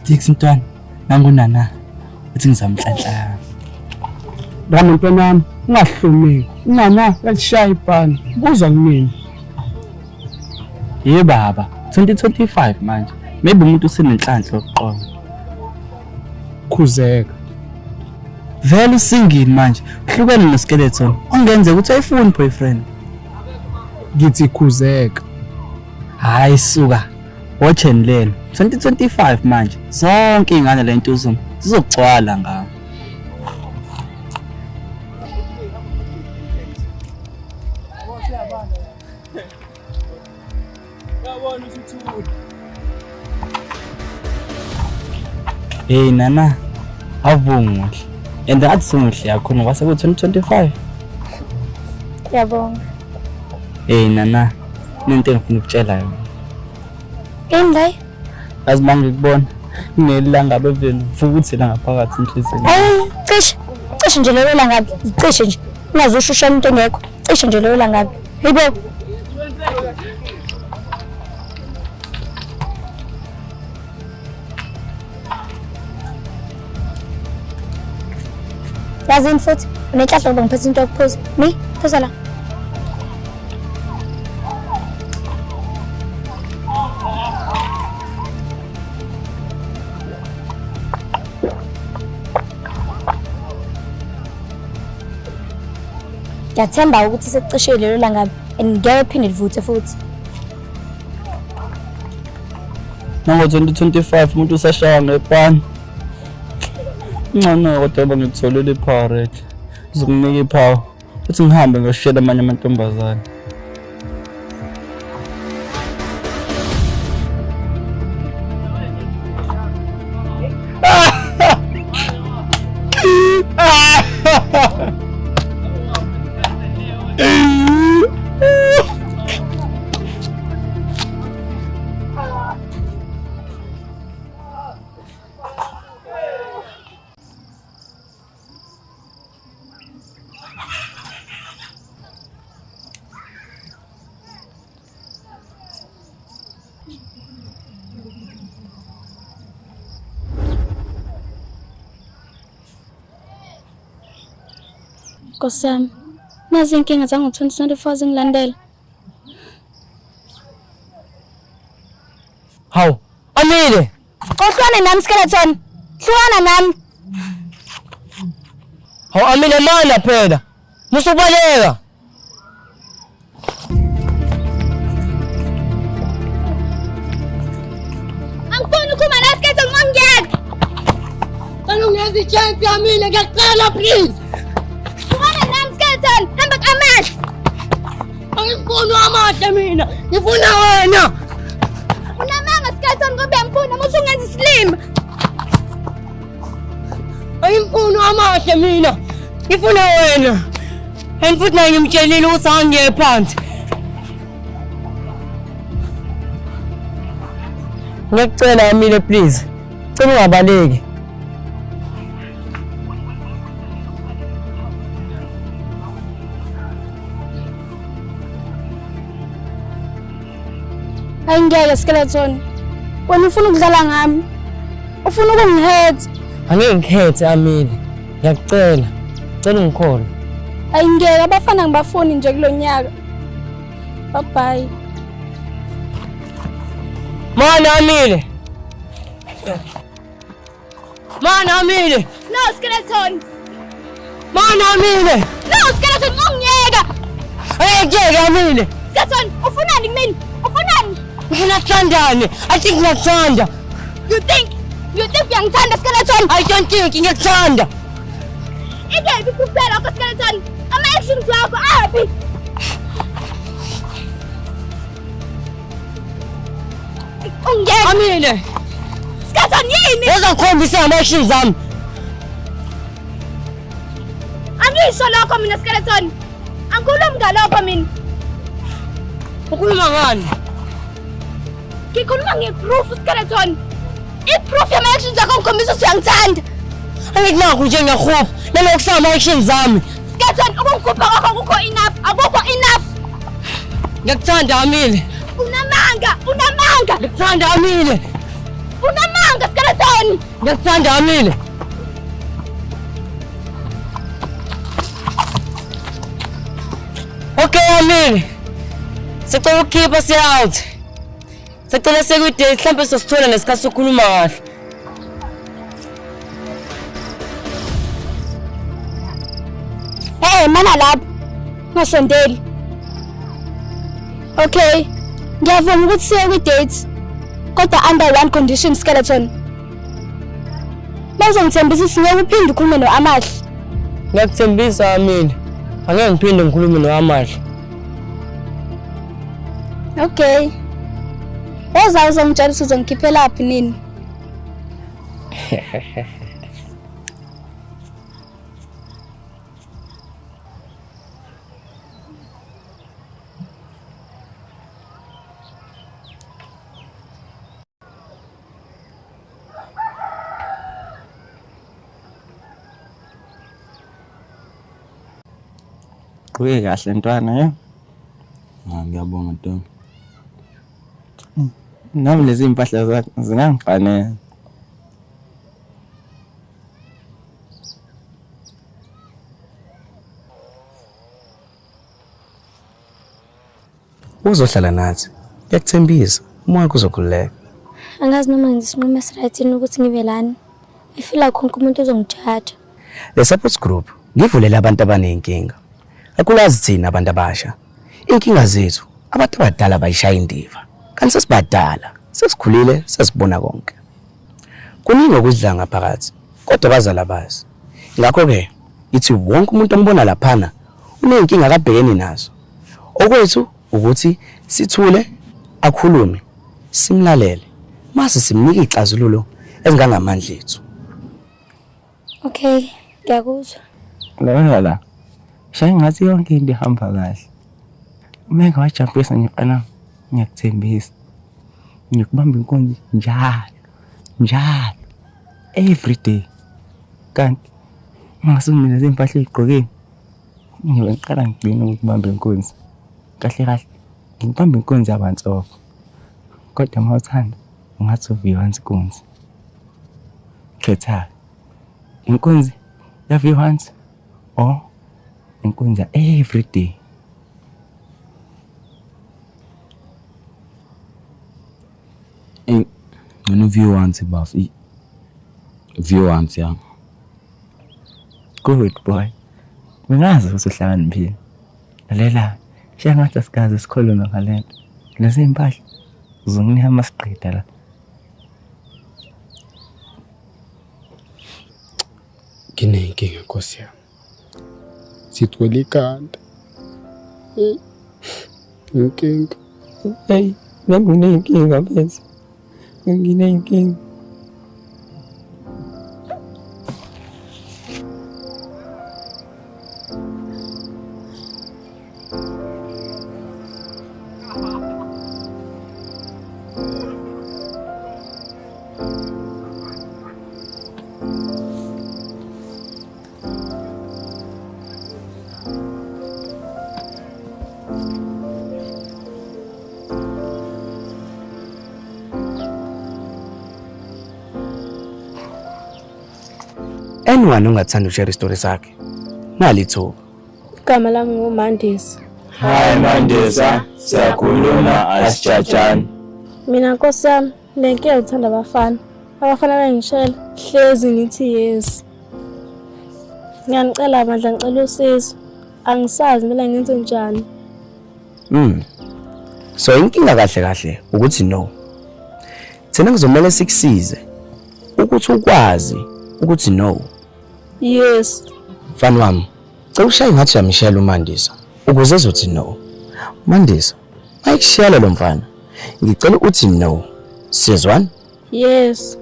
Sticks ntwana. Nangunana. Uthi ngizamhlanhla. Ngami mntwanami, ungahlomeki. Nana lashaya ibhani. Buza kumina. Ye baba, 2025 manje. Maybe umuntu usenenhlanhla oqobo. Khuzeka. Vele usingini manje. Uhlukene noskeleton. Ongenze ukuthi ayifuni boyfriend. Ngithi khuzeka. Hayi suka. Watch and learn. 2025 manje. Zonke izingane lentuzuma zizogcwala ngawo. Hey nana, avunguhle. And that sumuhle yakho ngoba sebe 2025. Yabonga. Hey nana, nento engifuna ukutshela yona. Endai? Azimanga ukubona. Ngelanga bevele futhi la ngaphakathi inhliziyo. Hey, cishe nje lelo langabi. Cishe nje. Ungazushushana into engekho. Cishe nje lelo langabi. Hayibo. Yazini futhi unenhlahla ngoba ngiphethe into yokuphuza. Mi, phuza la. Ngiyathemba ukuthi sekucishe lelo langabi ngeke phinde livuthe futhi. Nango 2025 umuntu usashaya ngepani. Ngcono kodwa ngitholele iPowerade. Uzokunika iPower. Uthi ngihambe ngishela amanye amantombazane. Nkosami, nazi inkinga zangu 2024 zingilandela. Hawu, Amile. Kohlwane nami skeleton. Hlwana nami. Hawu Amile mana phela. Musubaleka. Angifuni ukuba la skeleton ngongiyeka. Kana ungenzi chance Amile ngiyacela please. Hamba kamehlo. Angifuni amahle mina. Ngifuna wena. Unamanga skeleton ngoba uyamfuna musu ungenza slim. Angifuni amahle mina. Ngifuna wena. And futhi naye ngimtshelile ukuthi angiye phansi. Ngiyacela Amile please. Cela ungabaleki. Ayingeke skeleton. Wena ufuna ukudlala ngami. Ufuna ukungihetha. Angeke ngikhethe Amile. Ngiyacela. Cela ungikhole. Ayingeke abafana ngibafuni nje kulonyaka. Bye bye. Mana Amile. Mana Amile. No skeleton. Mana Amile. No skeleton ngongiyeka. Ngeke Amile. Skeleton ufunani kumina? Ufunani? Ngifuna sithandane. I think ngiyakuthanda. You think uyangithanda skeleton? I don't think ngiyakuthanda. Ikephi kuphela ko skeleton? Ama-actions wakho aphi? Ungeke. Amile. Skeleton yini? Ngizokhombisa ama-actions ami. Angisho lokho mina skeleton. Angikhulumi ngalokho mina. Ukhuluma ngani? Ngikhuluma ngeproof skeleton. Iproof yama-actions akho ngikhombisa ukuthi uyangithanda. Angikunakho nje ngiyahupa. Nalokho sama-actions ami. Skeleton ukungikhupha kwakho akukho enough. Akukho enough. Ngiyakuthanda Amile. Unamanga. Ngikuthanda Amile. Ngifuna amanga skeleton. Ngiyakuthanda Amile. Okay Amile. Sicela ukukhipha siyathi. Sicela sekudate mhlawumbe sosithola nesikhathi sokukhuluma kahle. Mana lapho. Ngasondeli. Okay. Ngiyavuma ukuthi siye kwi-date. Kodwa under one condition skeleton. Bazongithembisa singeke uphinde ukhulume noAmahle. Ngiyakuthembisa Amile. Angeke ngiphinde ngikhulume noAmahle. Okay. Uzongitshela ukuthi uzongikhiphela laphi nini? Kuye kahle ntwana Ngiyabonga Ntombi. nami lezi impahla zakho zingangifanele. Uzohlala nathi. Ngiyakuthembisa umoya kuzokhuleka. Angazi noma ngisinqumo esirayithini ukuthi ngibe lana. Ifila konke umuntu uzongijaja. Le support group ngivulela abantu abanenkinga. Akulazi thina abantu abasha. Inkinga zethu abantu abadala bayishaya indiva. Kanti sesibadala, sesikhulile, sesibona konke. Kuningi okudla ngaphakathi, kodwa bazala bazi. Ngakho ke, ithi wonke umuntu ombona laphana unenkinga akabhekeni nazo. Okwethu ukuthi sithule, akhulume, simlalele, mase simnike ixazululo ezingangamandla ethu. Okay, ngiyakuzwa. La. Shaya ngathi yonke into ihamba kahle. Mega wajampisa ngifana ngiyakuthembisa. Ngikubamba inkonzo njalo. Every day. Kanti ngasumile izimpahla ezigqokeni. Ngiqala ngigcina ukubamba inkonzo. Kahle. Ngibamba inkonzo yabantsofo. Kodwa mawuthanda ungathi uviwansi inkonzo. Khetha. Inkonzo yaviwansi or inkonzo every day. Ngino view once buff. View once ya. Good boy. Mingazi ukuthi uhlakaniphile. Lalela, shaya ngathi asikaze sikhulume ngalento. Lezi impahla uzonginika amasiqeda la. Nginenkinga Nkosi yami. Sithwele ikhanda. Inkinga. Hey, nami nginenkinga mfethu. Nginenkinga. Anyone ongathanda ushare story sakhe. Nalithuba. Igama lami nguMandisa. Hi Mandisa, siyakhuluma asijajani. Mina Nkosi yami, lenkinga ngithanda abafana. Abafana bengishela hlezi ngithi yes. Ngiyanicela bandla ngicela usizo. Angisazi mina ngenze njani. So inkinga kahle ukuthi no. Thina kuzomela sikusize ukuthi ukwazi ukuthi no. Yes. Mfana wami, cela ushaye ngathi uyamshela uMandisa ukuze ezothi no. Mandisa, ayikushiyela lo mfana. Ngicela uthi no. Sizwana? Yes.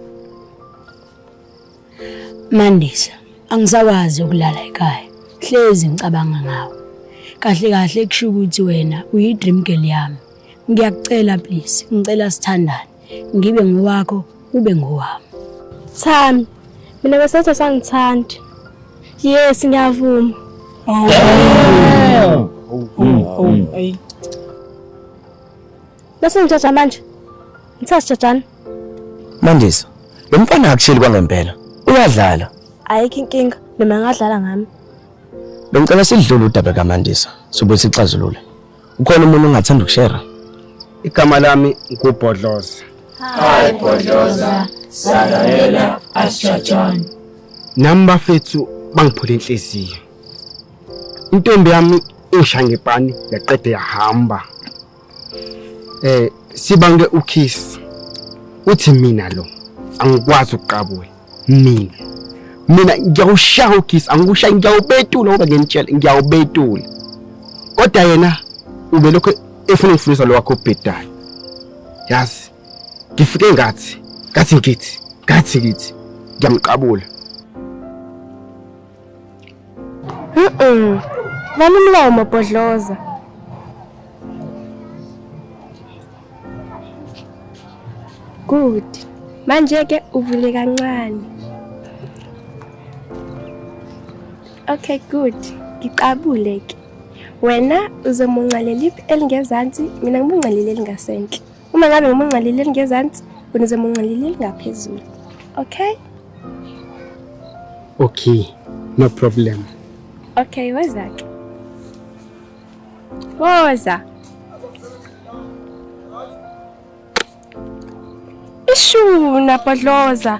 Mandisa, angisawazi ukulala ekhaya. Hlezi ngicabanga ngawe. Kahle kusho ukuthi wena uyi-dream girl yami. Ngiyakucela please, ngicela sithandane. Ngibe ngowakho, ube ngowami. Thami, mina besethu sangithandi. Yes, ngiyavuma. Bese ngijaja manje. Ngithatha jajani. Mandisa, lo mfana akushili kwangempela. Uyadlala. Ayikho inkinga noma ngadlala ngami. Bengicela sidlule udaba kaMandisa, sobe sixazulule. Ukhona umuntu ongathanda ukushare? Igama lami nguBhodloza. Hayi Bhodloza, salalela asijajana. Nami bafethu bangiphula inhliziyo. Intombi yami ingishaya ngepani yaqede yahamba. Sibange uKiss. Uthi mina lo angikwazi ukuqabula. Mina ngiyawushaya uKiss, angikushaya ngiyawubetula ngoba ngiyentshela ngiyawubetula. Kodwa yena ube lokho efuna ukufundisa lo wakho obhedayo. Yazi ngifike ngathi ngithi ngiyamqabula. Vale umlomo Bhodloza. Good. Manje ke uvule kancane. Okay, good. Ngiqabule ke. Wena uzomuncalela iphi elingezansi, mina ngimuncalela elingasenhle. Uma ngabe ngimuncalela elingezansi, wena uzomuncalela elingaphezulu. Okay? Okay, no problem. Okay, weza ke. Woza. Ishuna Bhodloza.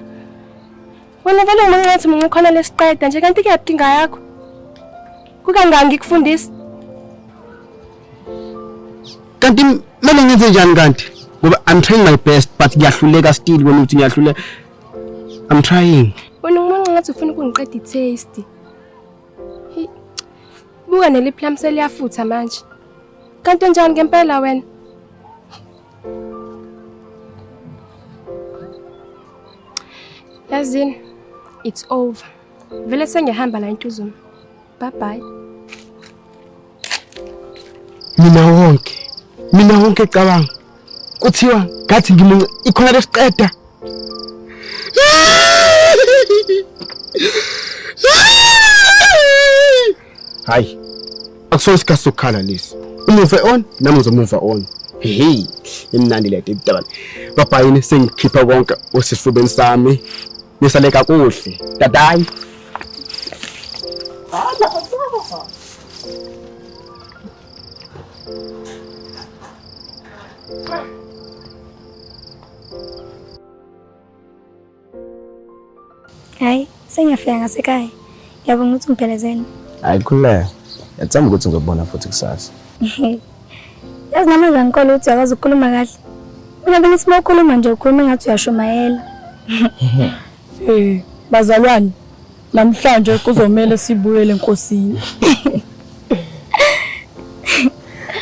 Wena vele ungathi mina khona lesiqeda nje kanti kuyadinga yakho. Kukangaki ngikufundisa? Kanti mele ngenze njani kanti? Ngoba I'm trying my best but ngiyahluleka still wena uthi ngiyahluleka. I'm trying. Wena umuntu ngathi ufuna ukungiqeda i-taste. Buka neliplam seliyafutha manje. Kanti njani ngempela wena? Yazini, it's over. Vele sengihamba la intuzuma. Bye bye. Mina wonke cabanga. Kuthiwa ngathi ngimunye ikhona lesiqeda. Hayi. Akusona isikhathi sokukhala lesi. Move on, nami ngizomove on. Hey, imnandi le ndaba. Babhayini sengikhipha konke osifubeni sami. Nisale kakuhle. Tadayi. Hayi, sengiyafika ngasekhaya. Ngiyabonga ukuthi ungiphelezele. Ayikhuleka. Yathamba ukuthi ngizobona futhi kusasa. Yazi namanje ngikholwa ukuthi uyakwazi ukukhuluma kahle. Mina bengithi mawukhuluma nje ukhuluma ngathi uyashumayela. Bazalwane, namhlanje kuzomela sibuyele enkosini.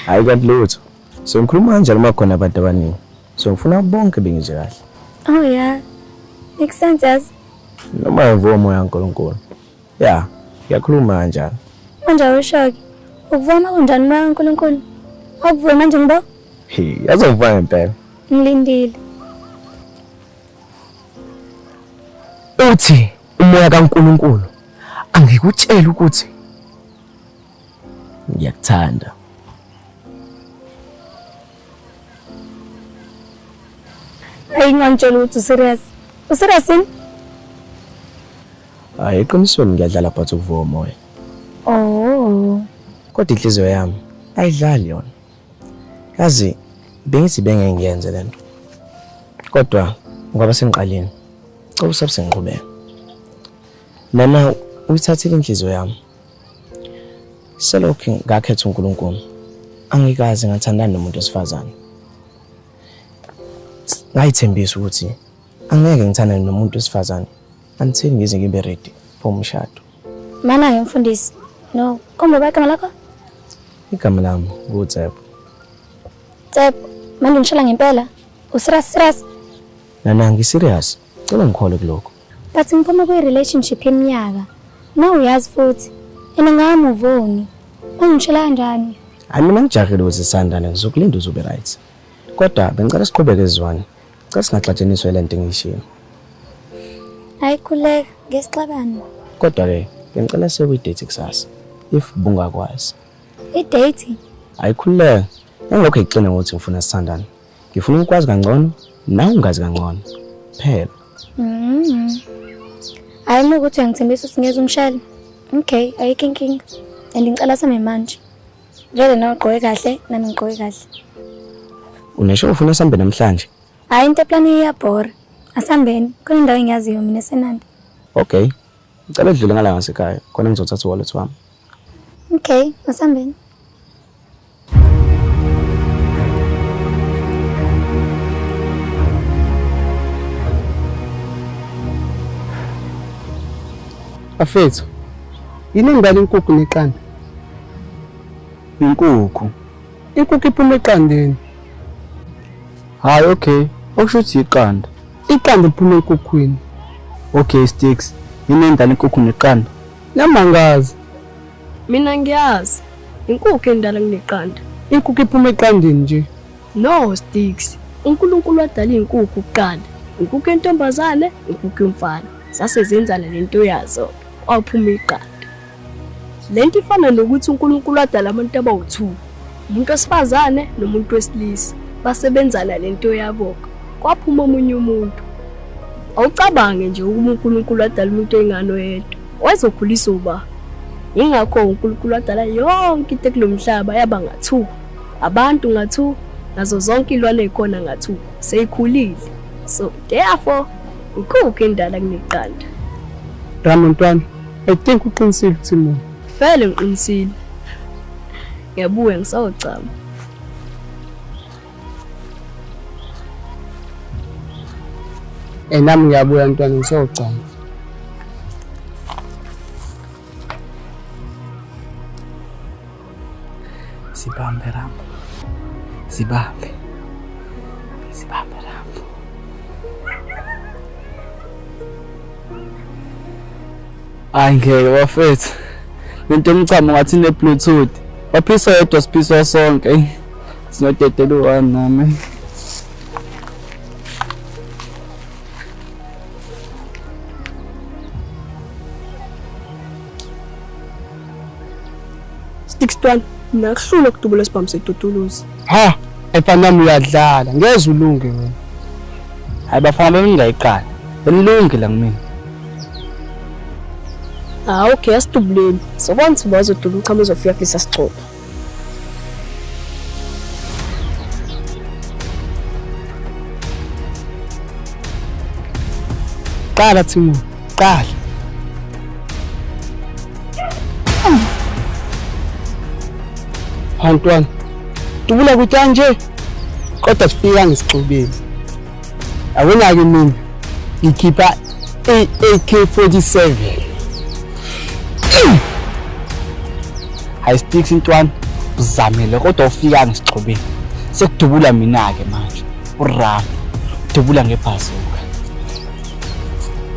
Hayi kanti lutho. So ngikhuluma kanjalo makhona abantu abaningi. So ngifuna bonke bengize kahle. Oh yeah. Makes sense as. Noma uvomo yaNkulunkulu. Yeah, ngiyakhuluma kanjalo. Manje ushoki. Ukuvuma kunjani moya kaNkulunkulu? Awuvuma manje ngibo? Yazovuma impela. Ngilindile. Uthi umoya kaNkulunkulu angikutshela ukuthi ngiyakuthanda. Ayingantshela ukuthi serious. Userious yini? Hayi eqinisweni ngiyadlala phansi ukuvuma umoya. Oh. Kodwa inhliziyo yami ayidlali yona. Yazi bengithi bengengiyenze lento. Kodwa ngoba sengiqaleni usabuse ngiqhubeka. Nana uyithathile inhliziyo yami. Selokhu ngakhetha uNkulunkulu. Angikaze ngathandana nomuntu wesifazane. Ngayithembisa ukuthi angeke ngithandane nomuntu wesifazane until ngize ngibe ready for umshado. Mana ngimfundisi. No, komba bagama lakho? Igama lami nguTshepo. Tshepo, manje ngishela ngempela. Userious? Nana ngiserious. Cela ngikhole kuloko. But ngiphuma kwi-relationship eminyaka. Na uyazi futhi. Ngingama uvoni. Ngishela kanjani? Hayi mina ngijahile ukuthi sisandane ngizokulinda uzobe right. Kodwa bengicela siqhubeke ezwane. Cela singaxatsheniswa le nto engiyishilo. Ayikhuleka ngesixabane. Kodwa ke bengicela sekuyidate kusasa. If bungakwazi. I-date? Ayikhuleka. Engilokho iqina ukuthi ngifuna sisandane. Ngifuna ukwazi kangcono nawe ungazi kangcono. kuphela. Hayi uma ukuthi uyangithembisa ukuthi ngeze ungishayele. Okay, ayikho inkinga. And ngicela sami manje. Vele nawe ugqoke kahle, nami ngigqoke kahle. Unesho ufuna sambe namhlanje? Hayi into plan iyabhora. Asambeni, khona indawo engiyaziyo mina eSenandi. Okay. Ngicela udlule ngala ngasekhaya, khona ngizothatha wallet wami. Okay, asambeni. Afethu. Yini ngibala inkukhu neqanda? Inkukhu. Inkukhu iphuma eqandeni. Hayi okay. Okusho ukuthi iqanda. Iqanda liphuma enkukhwini. Okay Sticks. Yini endala inkukhu neqanda? Namangazi. Mina ngiyazi. Inkukhu endala kuneqanda. Inkukhu iphuma eqandeni nje. No Sticks. uNkulunkulu wadala inkukhu kuqala. Inkukhu entombazane, inkukhu yomfana. Sase zenzana lento yazo. Kwaphuma iqanda. Lento ifana nokuthi uNkulunkulu wadala abantu abawu2. Umuntu wesifazane nomuntu wesilisa. Basebenzana lento yabo. Kwaphuma omunye umuntu. Awucabange nje ukuba uNkulunkulu wadala umuntu engano yedwa. Wazokhulisa uba. Ingakho uNkulunkulu wadala yonke into kulomhlaba yaba nga2. Abantu nga2, nazo zonke ilwane ekhona nga2. Seyikhulile. So therefore inkukhu endala kuneqanda. Rama ntwana, I think uqinisile Timo. Vele ngiqinisile. Ngiyabuya ngisawucama. Nami ngiyabuya ntwana ngisawucama. Sibambe Rambo. Sibambe Rambo. Hayi ngeke bafethu. Lento emchamo ngathi ne Bluetooth. Waphisa yedwa siphisa sonke. Sinodedela u1 nami. Sticks twana, nakuhlula ukudubula sibhamu setutuluzi. Ha, efana nami uyadlala, ngeze ulunge wena. Hayi bafana bengingayiqala. Benilunge la kumina. Okay, asidubuleni. Sobona ukuthi bazodubula uqhamuzo uzofika kulesa sixoxo. Qala Timo, qala. Hantwana. Dubula kutanje. Kodwa sifika ngisixubile. Awona ke mina. Ngikhipha AK47. Hayi Sticks intwana uzamile kodwa ufika ngisixubile. Sekudubula mina ke manje. Urama. Dubula ngebhazuka.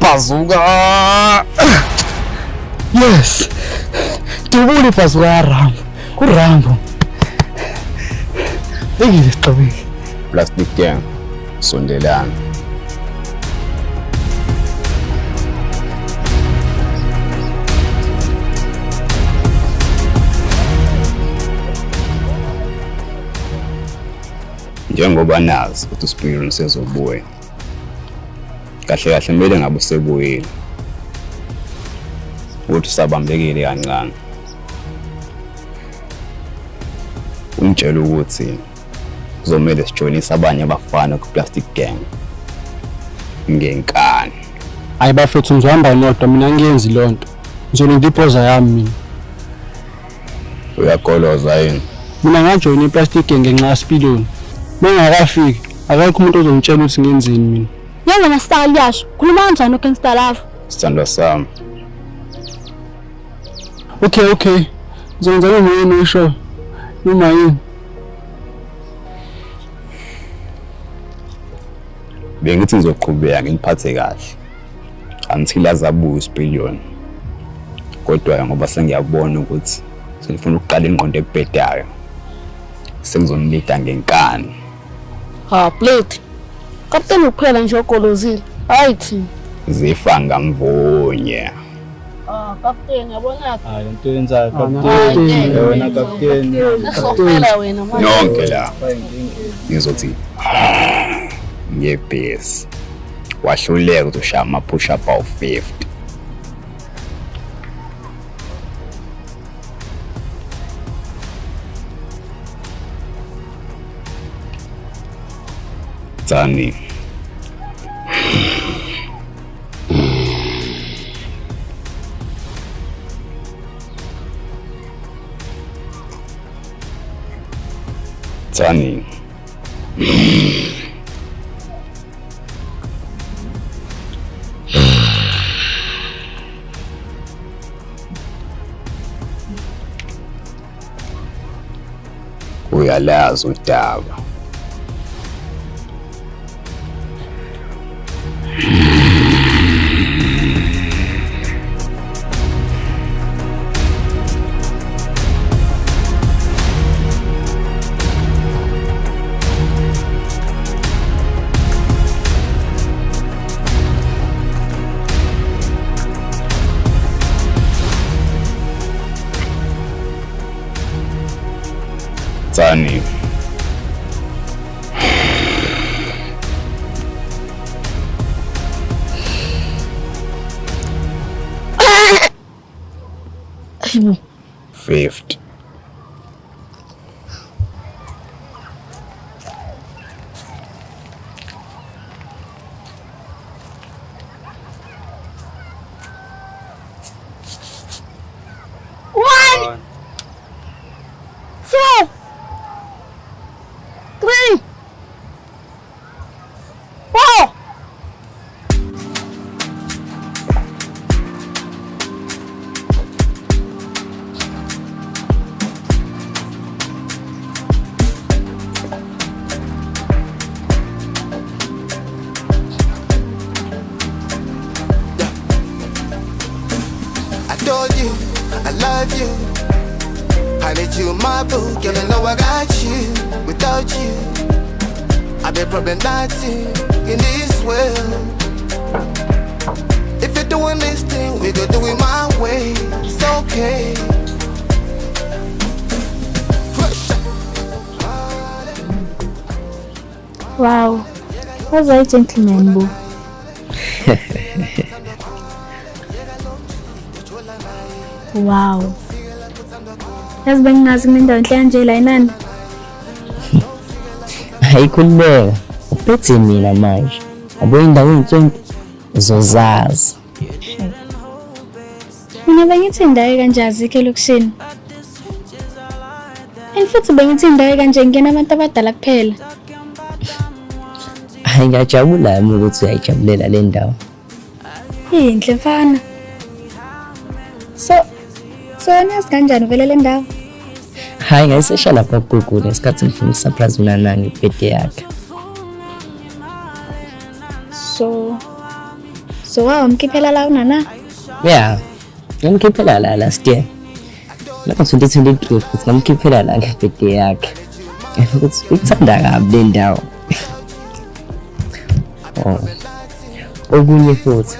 Bazooka. Yes. Dubula ibhazuka yaRambo. Kurambo. Ngeke sixabeke. Plastic gang. Sondelana. Njengoba nazi ukuthi uSpirit sezobuya. Kahle kahle kumele ngabe usebuyile. Uthi sabambekile kancane. Ungitshela ukuthi kuzomela sijoinise abanye abafana ku-Plastic Gang ngenkani. Hayi bafethu ngihamba nodwa mina ngiyenzi lonto. Ngizolo ngidipoza yami mina. Uyakoloza yini? Mina ngajoyina iPlastic Gang ngenxa yaSpiloni. Mengakafiki akekho umuntu ozongitshela ukuthi ngenzeni mina. Yena nasitaka liyasho. Khuluma kanjani uGangster Love? Sithandwa sami. Okay. Ngizongizama mina usho. Noma yini? Bengithi ngizoqhubeka ngiphathe kahle. Until azabuya uSpiloni. Kodwa ngoba sengiyabona ukuthi sengifuna ukuqala ingqondo ebhedayo. Sengizonilida ngenkani. Plate. Captain uphela nje ogolozile. Hayi thina. Zifa ngamvunye. Captain yabona. Hayi into yenzayo captain. Wena captain. Sophela wena manje. Nonke la. Ngizothi ngebhesi. wahluleka ukushaya ama-push up awu-50. Tsani. Tsani. Uyalazi udaba. Tsani. Ayibo. 50. One. Two. 3. 4. I told you, I love you. I made you my boo, girl, I know I got you. Without you, I'd be problematic in this world. If you're doing this thing, we go do it my way. It's okay. Wow, what's that gentleman, boo? Wow. Yazi bengazi mina indawo enhle la inani. Hayikhululeka. Uphethe mina manje. Yabo indawo entsonto uzozazi. Mina bengithi indawo kanje azikho elokushini. Futhi bengithi indawo kanje ngena abantu abadala kuphela. Hayi ngiyajabula yami ukuthi uyayijabulela le ndawo. Inhle mfana. So niyas kanjani vele le ndawo? Hayi ngayisesha lapha kuGoogle ngesikhathi ngifuna usurprise mina nangi birthday yakhe. So wamkhiphela la unana? Yeah. Ngimkhiphela la last year. Lapha 2023 futhi ngamkhiphela la birthday yakhe. Ukuthi ukuthanda kabi le ndawo. Oh. Okunye futhi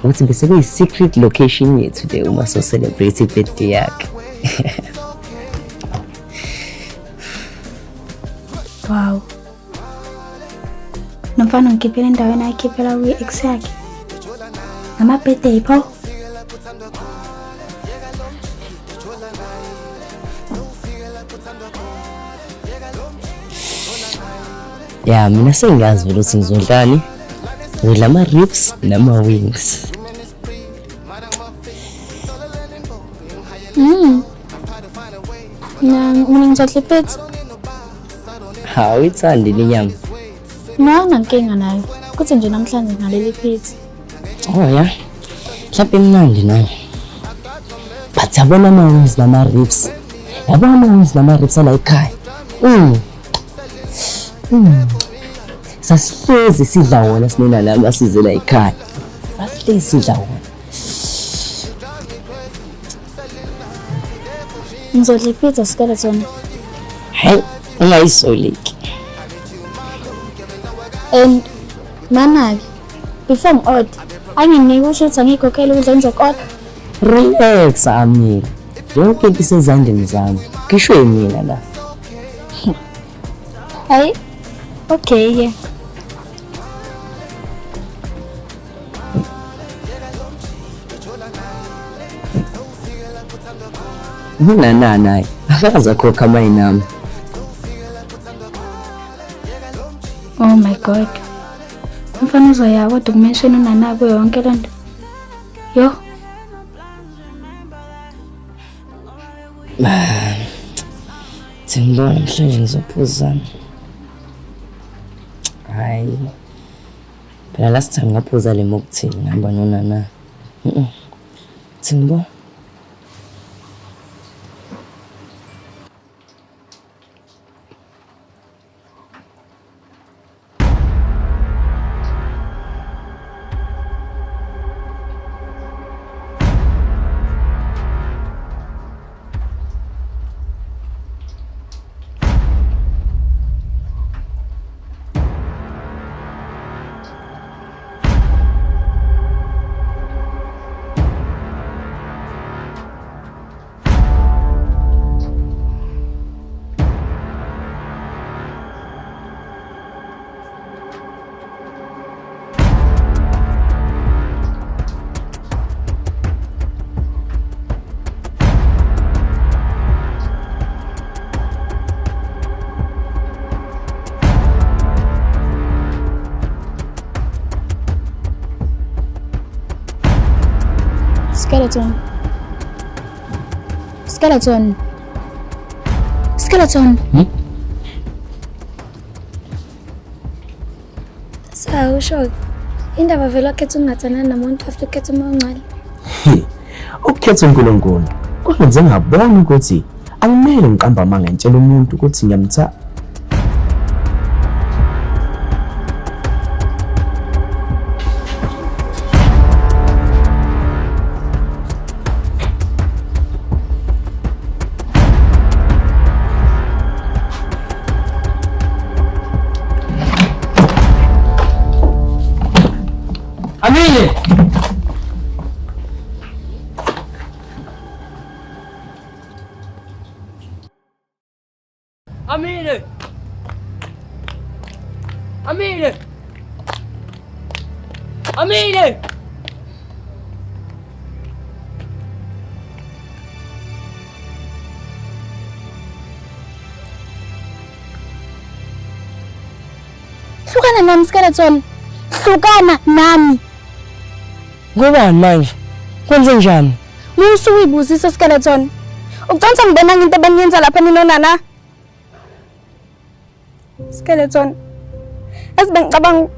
ukuthi bese kuyi secret location yethu today uma so celebrate birthday yakhe. Wow. Nomfana ngikhiphela endaweni ayikhiphela ku-ex yakhe. Ama-birthday pho. Yeah, mina sengiyazi vele ukuthi ngizodlani. Ngidla ama-ribs nama-wings. Mina ngizodla ipizza. Hawu ithandi lenyama. Nginankinga nayo. Kuthi nje namhlanje ngaleli pizza. Oh yeah. Mhlawumbe imnandi nayo. But yabona ama-wings nama-ribs. Yabona ama-wings nama-ribs ala ekhaya. Sasihlezi sidla wona sinena nami asizela ekhaya. Sasihlezi sidla wona. Ngizodla ipizza skeleton. Hey, ungayisoleki. And manaki before ngi-order anginike usho ukuthi angikhokhela ukudla ngizokodwa. Relax Amir. Yonke into isezandleni zami. Ngisho mina la. Hayi. Okay ke. Nana naye akaza khokha mayinami. Oh my god. Mfana uzoya kodwa kumention unana kuyo yonke lento. Yo. Ngibona namhlanje ngizophuzana. Hayi. Phela last time ngaphuza le mocktail ngihamba nonana. Ngibona. Skeleton. Skeleton. Skeleton. Sawusho. Indaba vele wakhetha ungathana namuntu after ukhetha uMongcwele. Ukukhetha uNkulunkulu kwenze ngabona ukuthi angimele ngiqamba amanga ngitshela umuntu ukuthi ngiyamtha. Amile. Amile. Amile. Amile. Hlukana nami Skeleton. Hlukana nami. Ngoba manje kwenze njani? Uyibuzisa Skeleton. Ucantsa ngibona into ebeniyenza lapha ninonana. Skeleton. Bengicabanga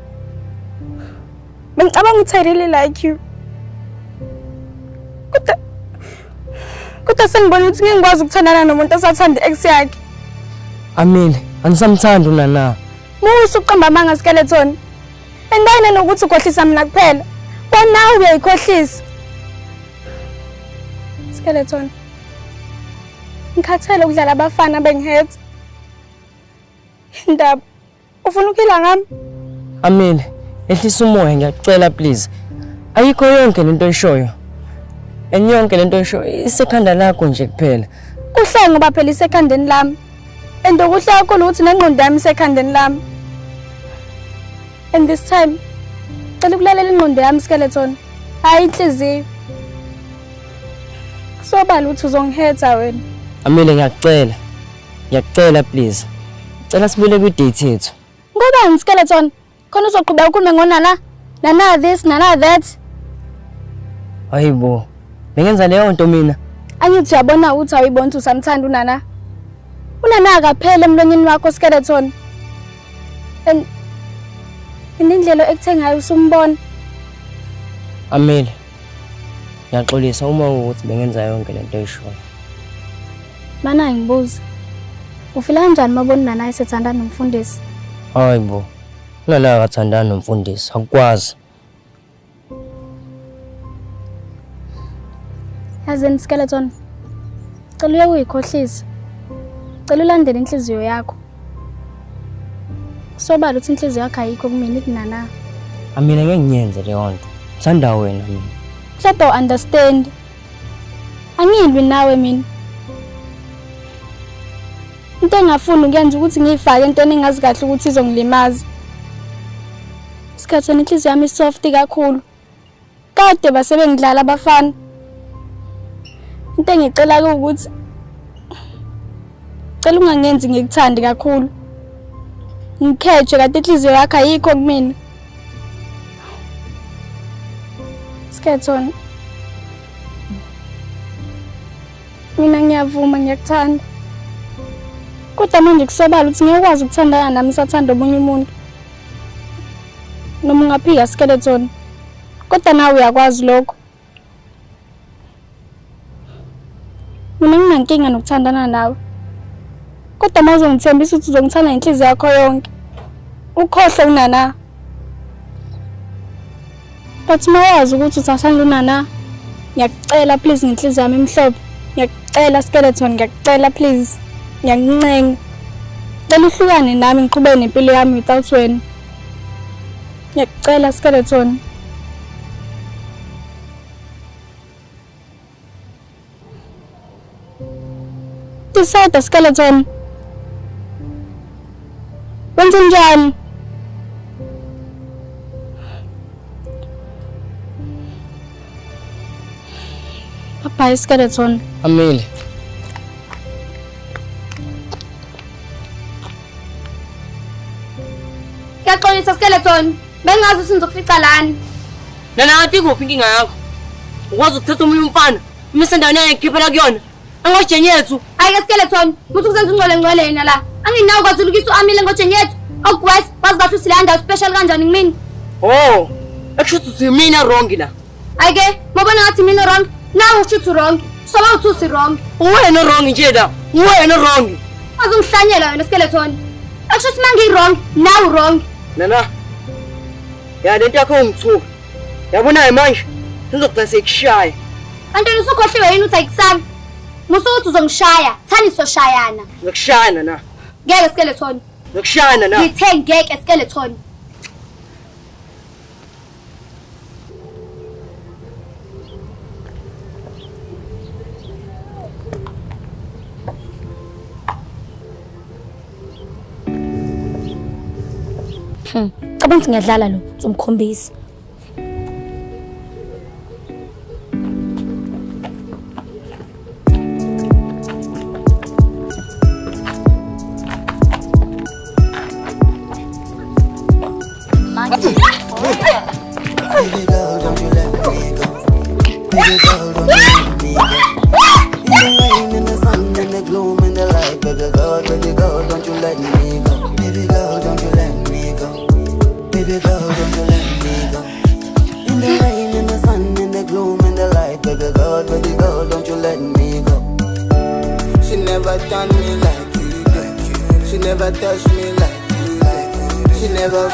ukuthi I really like you. Kodwa sengibona ukuthi ngingikwazi ukuthandana nomuntu osathanda ex yakhe. Amile, angisamthanda unana. Uqamba amanga Skeleton. Endayina nokuthi ukhohlisa mina kuphela. Bona uyayikhohlisa. Skeleton. Ngikhathele ukudlala abafana bengihethe. Indaba ufuna ukuphila ngami? Amile, ehlisa umoya ngiyacela please. Ayikho yonke lento oyishoyo. Enyonke lento oyishoyo isekhanda lakho nje kuphela. Kuhle ngoba phela isekhandeni lami. Endokuhle kakhulu ukuthi nengqondo yami isekhandeni lami. And this time cela ukulalela ingqondo yami Skeleton. Hayi inhliziyo. Sobala ukuthi uzongihetha wena. Amile ngiyacela please. Cela sibule ku date yethu. Ngoba Skeleton khona uzoqhubeka ukukhuluma ngonana. Nana this, nana that. Hayibo. Bengenza leyo nto mina. Angithi uyabona ukuthi awuyibona ukuthi usamthanda unana. Unana akaphele emlonyeni wakho Skeleton. Indlela ekuthengayo usumbona. Amile. Ngiyaxolisa uma ukuthi bengenza yonke lento oyishoyo. Mana ngibuza. Ufila kanjani mabona nana esethandana nomfundisi? Hayibo. Nana akathandana nomfundisi, akukwazi. Yazini Skeleton. Cela uyikhohlisa. Cela ulandele inhliziyo yakho. Sobala ukuthi inhliziyo yakho ayikho kumina ikunana. Amina ngeke ngiyenze leyo nto. Thanda wena mina. Hlaba understand. Angilwi nawe mina. Into engafuni ukuyenza ukuthi ngifake entweni engazi kahle ukuthi izongilimaza. Skeleton inhliziyo yami soft kakhulu. Kade basebengidlala abafana. Into engicela ukuthi Cela ungangenzi ngikuthande kakhulu. Ngikheje kade inhliziyo yakho ayikho kumina. Skeleton. Mina ngiyavuma ngiyakuthanda. Kodwa manje kusobala ukuthi ngiyakwazi ukuthandana nami sathanda omunye umuntu. Noma ungaphika Skeleton. Kodwa nawe uyakwazi lokho. Mina nginankinga nokuthandana nawe. Kodwa manje ungithembisa ukuthi uzongithanda inhliziyo yakho yonke. Ukhohle uNana. But mawazi ukuthi uthathanda uNana. Ngiyakucela please ngenhliziyo yami emhlophe. Ngiyakucela Skeleton, ngiyakucela please. Ngiyakuncenga. Cela uhlukane nami ngiqhubeke nempilo yami without wena. Ngiyakucela Skeleton. Decide Skeleton. Wenze njani? Papa Skeleton. Amile. Ngiyaxolisa Skeleton. Bengazi ukuthi nizokufica lani. Nana athi kuphi inkinga yakho? Ukwazi ukuthatha umunye umfana, umise endaweni yakhe kuyona. Angojenyethu. Hayi Skeleton, muthi kusenza ungcole yena la. Anginawo kwazi ukuyisa uAmile ngojenyethu. Ogwes, wazi kahle usilanda special kanjani ngimini? Oh, akushuthi uthi mina wrong la. Ayike, mabona ngathi mina wrong. Nawe ushuthi wrong. Soba uthi usi wrong. Wena wrong nje la. Wena wrong. Azungihlanyela wena Skeleton. Akushuthi mangi wrong, nawe wrong. Nana. Ya lento yakho ungithuka. Yabona manje sizogcina sekushaya. Kanti usukhohliwe yini uthi ayikusami? Musuthi uzongishaya, thani soshayana. Ngikushayana na. Ngeke Skeleton. Ngikushayana na. Ngithe ngeke Skeleton. Cabanga ukuthi ngiyadlala lo, uzomkhombisa. Baby girl, don't you let me go. Baby girl, don't you let me go. In the rain, in the sun, in the gloom, in the light. Baby girl, don't you let me go. Baby girl, don't you let me go. Baby girl, don't you let me go. In the rain, in the sun, in the gloom, in the light. Baby girl, don't you let me go. She never done me like you do. She never touched me like you do. She never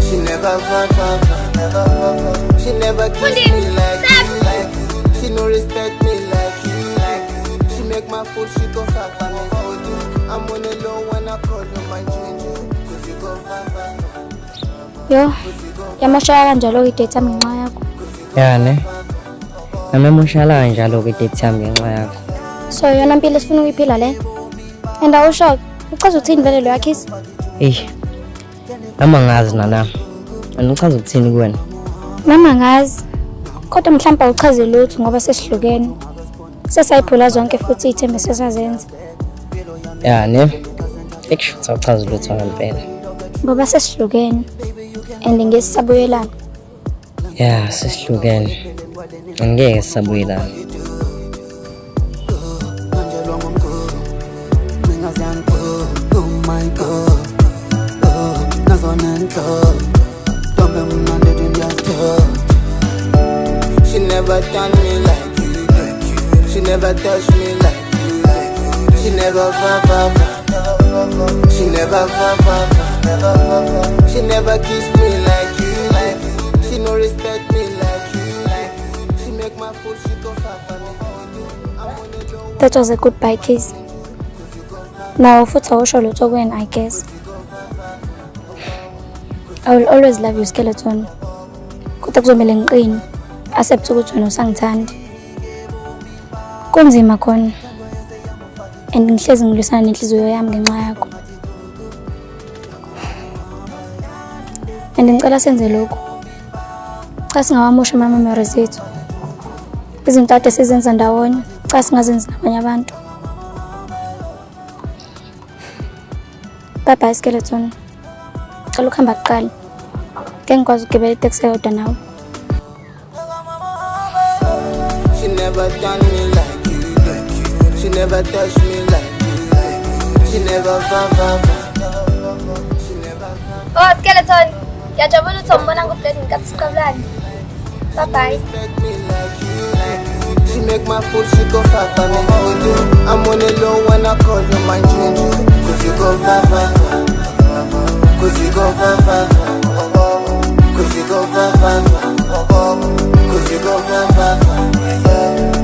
She never She never kiss me like you. She no respect me like you. She make my food, she go far me for you. I'm on the low when I call you my ginger. Cause you go far. Yo, yamoshaya kanjalo idate yami ngenxa yakho. Yani. Namemoshaya kanjalo idate yami ngenxa yakho. So yona impilo esifuna ukuyiphila le. And awusho, uchaza uthini vele lo yakhisi? Nami ngazi nana. Uchaza ukuthini kuwena? Nami ngazi. Kodwa mhlawumbe awuchaze lutho ngoba sesihlukene. Sesayiphula zonke futhi ithembe sesazenza. Yani. Ekushuthi awuchaze lutho ngempela. Ngoba sesihlukene. And ngesabuyelana. Ya, sesihlukene. Angeke sabuyelana. She never done me like you. She never touched me like you. She never She never She never kissed me like you. She no respect me like you. She make my food, she go far me. That was a goodbye kiss. Now futhi awusho lutho kuwena I guess. I will always love you Skeleton. Kodwa kuzomela ngiqine. Accept ukuthi wena usangithanda. Kunzima khona. And ngihlezi ngilwisana nenhliziyo yami ngenxa yakho. And ngicela senze lokho. Cha singawamosha ama memories ethu. Izinto ade sizenza ndawonye, cha singazenzi nabanye abantu. Bye bye Skeleton. Cela ukuhamba kuqala. Ngeke ngikwazi ukugibela itaxi eyodwa nawe. She never done me like you. She never touched me like you. She never Oh Skeleton, ngiyajabula ukuthi umbona ngobhledi ngikathi siqabulani. Bye bye. She make my food, she go fafa me food. I'm on the low when I call you my ginger. Cause you go fafa. Cause you go fafa. Cause you go fafa. Cause you go fafa.